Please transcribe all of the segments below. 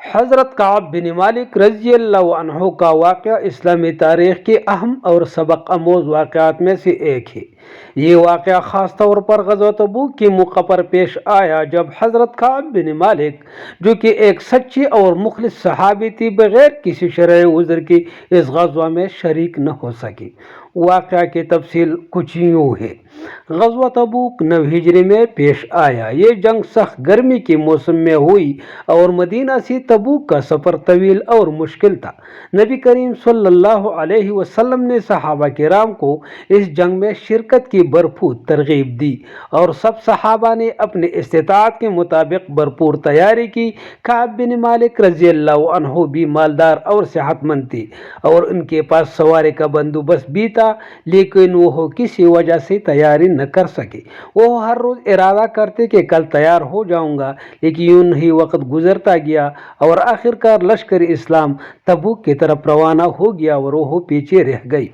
حضرت کعب بن مالک رضی اللہ عنہ کا واقعہ اسلامی تاریخ کے اہم اور سبق آموز واقعات میں سے ایک ہے۔ یہ واقعہ خاص طور پر غزوہ تبوک کے موقع پر پیش آیا جب حضرت کعب بن مالک، جو کہ ایک سچی اور مخلص صحابی تھی، بغیر کسی شرعی عذر کے اس غزوہ میں شریک نہ ہو سکی۔ واقعہ کی تفصیل کچھ یوں ہے۔ غزوہ تبوک 9 ہجری میں پیش آیا۔ یہ جنگ سخت گرمی کے موسم میں ہوئی اور مدینہ سے تبوک کا سفر طویل اور مشکل تھا۔ نبی کریم صلی اللہ علیہ وسلم نے صحابہ کرام کو اس جنگ میں شرکت کی بھرپور ترغیب دی اور سب صحابہ نے اپنی استطاعت کے مطابق بھرپور تیاری کی۔ کعب بن مالک رضی اللہ عنہ بھی مالدار اور صحت مند تھے اور ان کے پاس سواری کا بندوبست بھی تھا، لیکن وہ کسی وجہ سے تیاری نہ کر سکے۔ وہ ہر روز ارادہ کرتے کہ کل تیار ہو جاؤں گا، لیکن یوں ہی وقت گزرتا گیا اور آخرکار لشکر اسلام تبوک کی طرف روانہ ہو گیا اور وہ پیچھے رہ گئی۔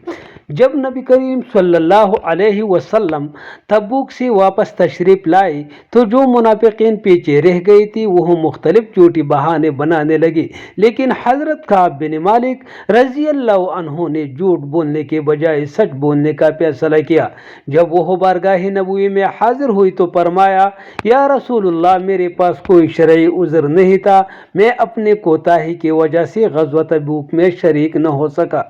جب نبی کریم صلی اللہ علیہ وسلم تبوک سے واپس تشریف لائے تو جو منافقین پیچھے رہ گئی تھی وہ مختلف جھوٹی بہانے بنانے لگے، لیکن حضرت کعب بن مالک رضی اللہ عنہ نے جھوٹ بولنے کے بجائے سچ بولنے کا فیصلہ کیا۔ جب وہ بارگاہ نبوی میں حاضر ہوئی تو فرمایا، یا رسول اللہ، میرے پاس کوئی شرعی عذر نہیں تھا، میں اپنے کوتاہی کی وجہ سے غزوہ تبوک میں شریک نہ ہو سکا۔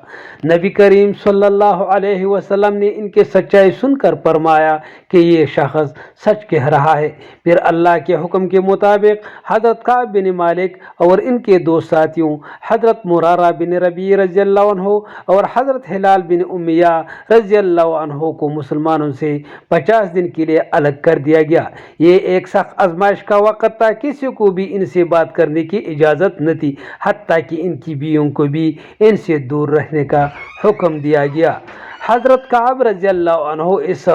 نبی کریم صلی اللہ علیہ وسلم نے ان کی سچائی سن کر فرمایا کہ یہ شخص سچ کہہ رہا ہے۔ پھر اللہ کے حکم کے مطابق حضرت کعب بن مالک اور ان کے دو ساتھیوں حضرت مرارہ بن ربیع رضی اللہ عنہ اور حضرت ہلال بن امیہ رضی اللہ عنہ کو مسلمانوں سے 50 دن کے لیے الگ کر دیا گیا۔ یہ ایک سخت آزمائش کا وقت تھا، کسی کو بھی ان سے بات کرنے کی اجازت نہ تھی، حتیٰ کہ ان کی بیویوں کو بھی ان سے دور رہنے کا حکم دیا گیا۔ حضرت کعب رضی اللہ عنہ اس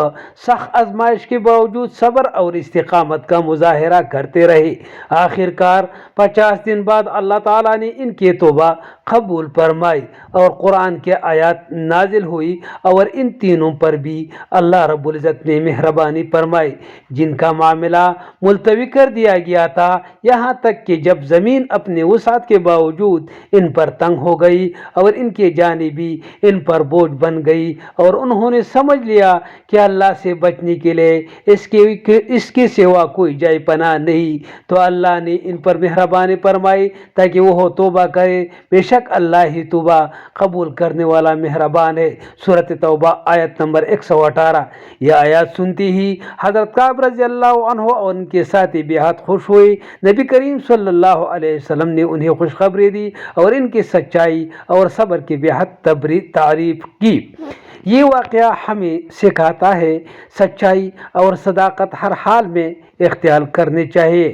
سخت آزمائش کے باوجود صبر اور استقامت کا مظاہرہ کرتے رہے۔ آخرکار 50 دن بعد اللہ تعالیٰ نے ان کی توبہ قبول فرمائی اور قرآن کی آیات نازل ہوئی اور ان تینوں پر بھی اللہ رب العزت نے مہربانی فرمائی، جن کا معاملہ ملتوی کر دیا گیا تھا، یہاں تک کہ جب زمین اپنے وسعت کے باوجود ان پر تنگ ہو گئی اور ان کی جانیں بھی ان پر بوجھ بن گئی اور انہوں نے سمجھ لیا کہ اللہ سے بچنے کے لیے اس کے سوا کوئی جائے پناہ نہیں، تو اللہ نے ان پر مہربانی فرمائی تاکہ وہ توبہ کرے۔ بے شک اللہ ہی توبہ قبول کرنے والا مہربان ہے۔ سورۃ توبہ آیت نمبر 118۔ یہ آیات سنتی ہی حضرت کعب رضی اللہ عنہ اور ان کے ساتھی بے حد خوش ہوئے۔ نبی کریم صلی اللہ علیہ وسلم نے انہیں خوشخبری دی اور ان کی سچائی اور صبر کی بے حد تعریف کی۔ یہ واقعہ ہمیں سکھاتا ہے سچائی اور صداقت ہر حال میں اختیار کرنی چاہیے،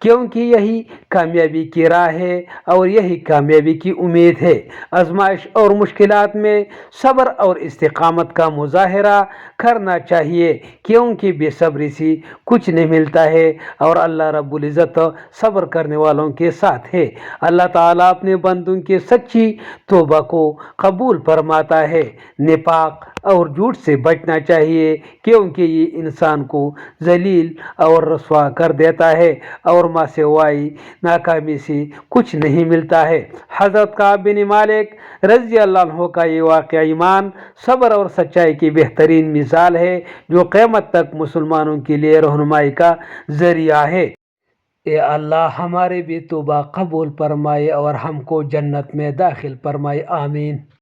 کیونکہ یہی کامیابی کی راہ ہے اور یہی کامیابی کی امید ہے۔ آزمائش اور مشکلات میں صبر اور استقامت کا مظاہرہ کرنا چاہیے، کیونکہ بے صبری سے کچھ نہیں ملتا ہے اور اللہ رب العزت صبر کرنے والوں کے ساتھ ہے۔ اللہ تعالیٰ اپنے بندوں کی سچی توبہ کو قبول فرماتا ہے۔ نفاق اور جھوٹ سے بچنا چاہیے، کیونکہ یہ انسان کو ذلیل اور رسوا کر دیتا ہے اور ماں سوائے ناکامی سے کچھ نہیں ملتا ہے۔ حضرت کعب بن مالک رضی اللہ عنہ کا یہ واقعہ ایمان، صبر اور سچائی کی بہترین مثال ہے، جو قیامت تک مسلمانوں کے لیے رہنمائی کا ذریعہ ہے۔ اے اللہ، ہمارے بھی توبہ قبول فرمائے اور ہم کو جنت میں داخل فرمائے، آمین۔